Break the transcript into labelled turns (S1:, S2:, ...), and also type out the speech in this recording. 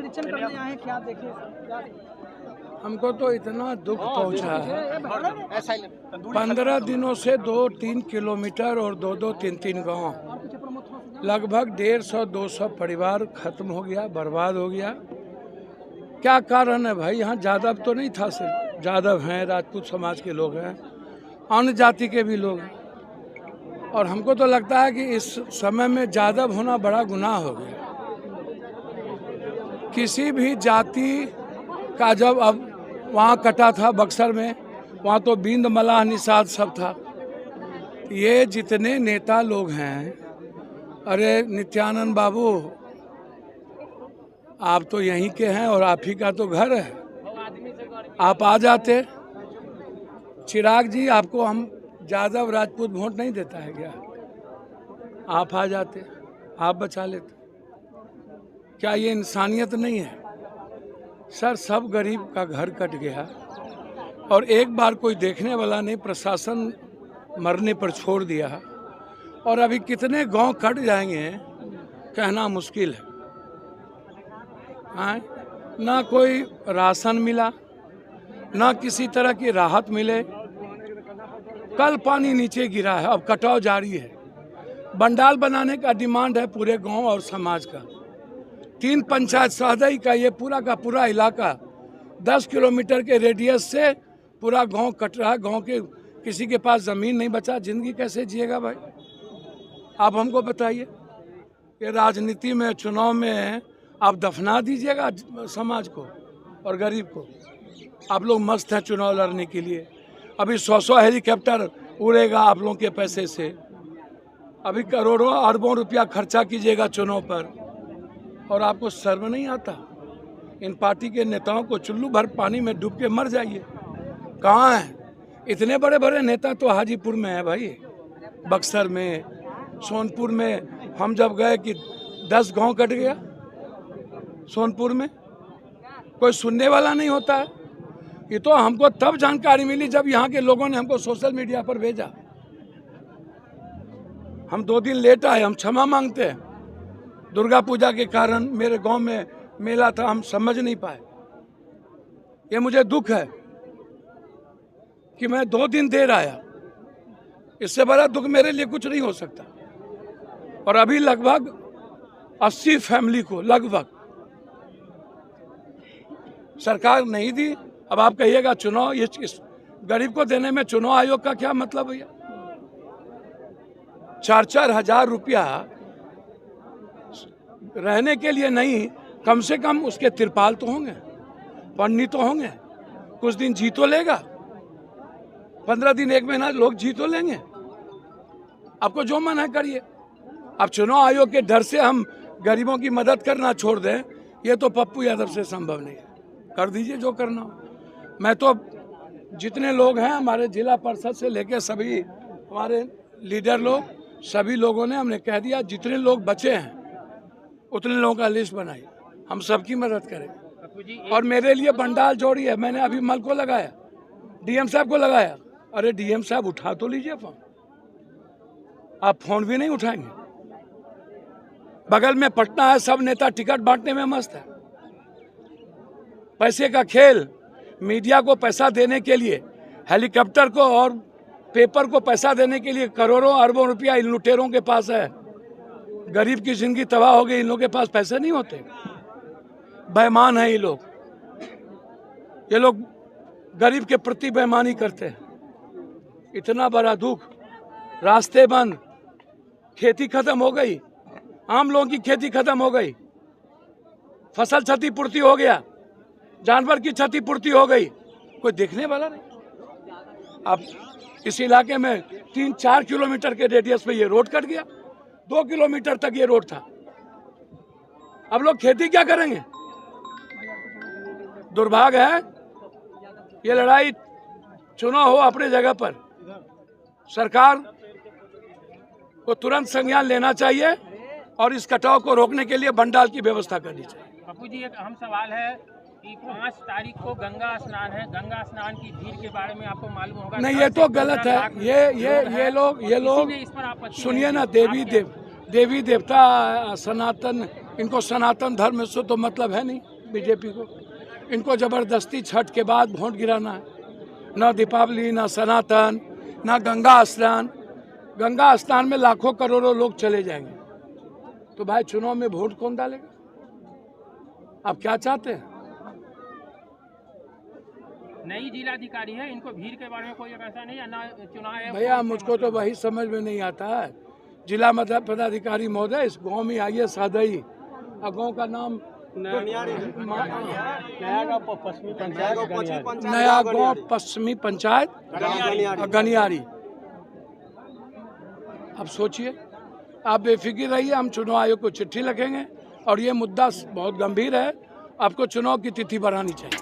S1: निरीक्षण करने आए, क्या देखे?
S2: हमको तो इतना दुख पहुंचा है। 15 दिनों से 2-3 किलोमीटर और 2-3 गांव, लगभग 150-200 परिवार खत्म हो गया, बर्बाद हो गया। क्या कारण है भाई? यहाँ जादव तो नहीं था, सिर्फ जादव हैं, राजपूत समाज के लोग हैं, अन्य जाति के भी लोग हैं। और हमको तो लगता है कि इस समय में जादव होना बड़ा गुनाह हो गया। किसी भी जाति का जब अब वहाँ कटा था बक्सर में, वहाँ तो बिंद मलाह निषाद सब था। ये जितने नेता लोग हैं, अरे नित्यानंद बाबू, आप तो यहीं के हैं और आप ही का तो घर है, आप आ जाते। चिराग जी, आपको हम जादव राजपूत वोट नहीं देता है क्या? आप आ जाते, आप बचा लेते। क्या ये इंसानियत नहीं है? सर, सब गरीब का घर कट गया और एक बार कोई देखने वाला नहीं, प्रशासन मरने पर छोड़ दिया। और अभी कितने गांव कट जाएंगे कहना मुश्किल है। ना कोई राशन मिला, ना किसी तरह की राहत मिले। कल पानी नीचे गिरा है, अब कटाव जारी है। बंडाल बनाने का डिमांड है पूरे गांव और समाज का। 3 पंचायत सहदई का ये पूरा का पूरा इलाका 10 किलोमीटर के रेडियस से पूरा गांव कट रहा है। गांव के किसी के पास ज़मीन नहीं बचा, जिंदगी कैसे जिएगा भाई? आप हमको बताइए। ये राजनीति में, चुनाव में आप दफना दीजिएगा समाज को और गरीब को। आप लोग मस्त हैं चुनाव लड़ने के लिए। अभी 100 हेलीकॉप्टर उड़ेगा आप लोगों के पैसे से। अभी करोड़ों अरबों रुपया खर्चा कीजिएगा चुनाव पर, और आपको शर्म नहीं आता? इन पार्टी के नेताओं को चुल्लू भर पानी में डूब के मर जाइए। कहाँ हैं? इतने बड़े बड़े नेता तो हाजीपुर में है भाई, बक्सर में, सोनपुर में। हम जब गए कि 10 गांव कट गया सोनपुर में, कोई सुनने वाला नहीं होता है। ये तो हमको तब जानकारी मिली जब यहाँ के लोगों ने हमको सोशल मीडिया पर भेजा। हम 2 दिन लेट आए, हम क्षमा मांगते हैं। दुर्गा पूजा के कारण मेरे गांव में मेला था, हम समझ नहीं पाए। ये मुझे दुख है कि मैं 2 दिन देर आया। इससे बड़ा दुख मेरे लिए कुछ नहीं हो सकता। और अभी लगभग 80 फैमिली को लगभग सरकार नहीं दी। अब आप कहिएगा चुनाव, ये इस गरीब को देने में चुनाव आयोग का क्या मतलब भैया? 4-4 हजार रुपया रहने के लिए नहीं, कम से कम उसके तिरपाल तो होंगे, पन्नी तो होंगे, कुछ दिन जी तो लेगा। 15 दिन 1 महीना लोग जी तो लेंगे। आपको जो मन है करिए। अब चुनाव आयोग के डर से हम गरीबों की मदद करना छोड़ दें, ये तो पप्पू यादव से संभव नहीं है। कर दीजिए जो करना हो। मैं तो जितने लोग हैं हमारे जिला परिषद से लेकर सभी हमारे लीडर लोग, सभी लोगों ने हमने कह दिया जितने लोग बचे हैं उतने लोगों का लिस्ट बनाई, हम सबकी मदद करेंगे। और मेरे लिए बंडाल जोड़ी है, मैंने अभी मल को लगाया, डीएम साहब को लगाया। अरे डीएम साहब उठा तो लीजिए फोन, आप फोन भी नहीं उठाएंगे। बगल में पटना है, सब नेता टिकट बांटने में मस्त है। पैसे का खेल, मीडिया को पैसा देने के लिए, हेलीकॉप्टर को और पेपर को पैसा देने के लिए करोड़ों अरबों रुपया इन लुटेरों के पास है। गरीब की जिंदगी तबाह हो गई, इन लोगों के पास पैसे नहीं होते। बेईमान है ये लोग गरीब के प्रति बेईमानी करते हैं। इतना बड़ा दुख, रास्ते बंद, खेती खत्म हो गई, आम लोगों की खेती खत्म हो गई, फसल क्षतिपूर्ति हो गया, जानवर की क्षतिपूर्ति हो गई, कोई देखने वाला नहीं। अब इस इलाके में 3-4 किलोमीटर के रेडियस में ये रोड कट गया, 2 किलोमीटर तक ये रोड था। अब लोग खेती क्या करेंगे? दुर्भाग्य है। ये लड़ाई, चुनाव हो अपने जगह पर, सरकार को तुरंत संज्ञान लेना चाहिए और इस कटाव को रोकने के लिए बंडाल की व्यवस्था करनी चाहिए।
S3: पप्पू जी, एक अहम सवाल है कि 5 तारीख को गंगा स्नान है, गंगा स्नान की भीड़ के बारे में आपको मालूम होगा।
S2: नहीं, ये तो गलत है। ये लोग सुनिए ना, देवी देवता सनातन, इनको सनातन धर्म से तो मतलब है नहीं। बीजेपी को। इनको ज़बरदस्ती छठ के बाद वोट गिराना है। ना दीपावली, ना सनातन, ना गंगा स्नान। गंगा स्नान में लाखों करोड़ों लोग चले जाएंगे, तो भाई चुनाव में वोट कौन डालेगा? आप क्या चाहते हैं?
S3: नई जिलाधिकारी है, इनको भीड़ के बारे में कोई ऐसा नहीं है ना चुनाव है।
S2: भैया मुझको तो वही समझ में नहीं आता है। जिला मध्य पदाधिकारी महोदय इस गांव में आइए सादई, और गांव का नाम नया गांव पश्चिमी पंचायत गनियारी। अब सोचिए, आप बेफिक्र रहिए, हम चुनाव आयोग को चिट्ठी लिखेंगे और ये मुद्दा बहुत गंभीर है, आपको चुनाव की तिथि बढ़ानी चाहिए।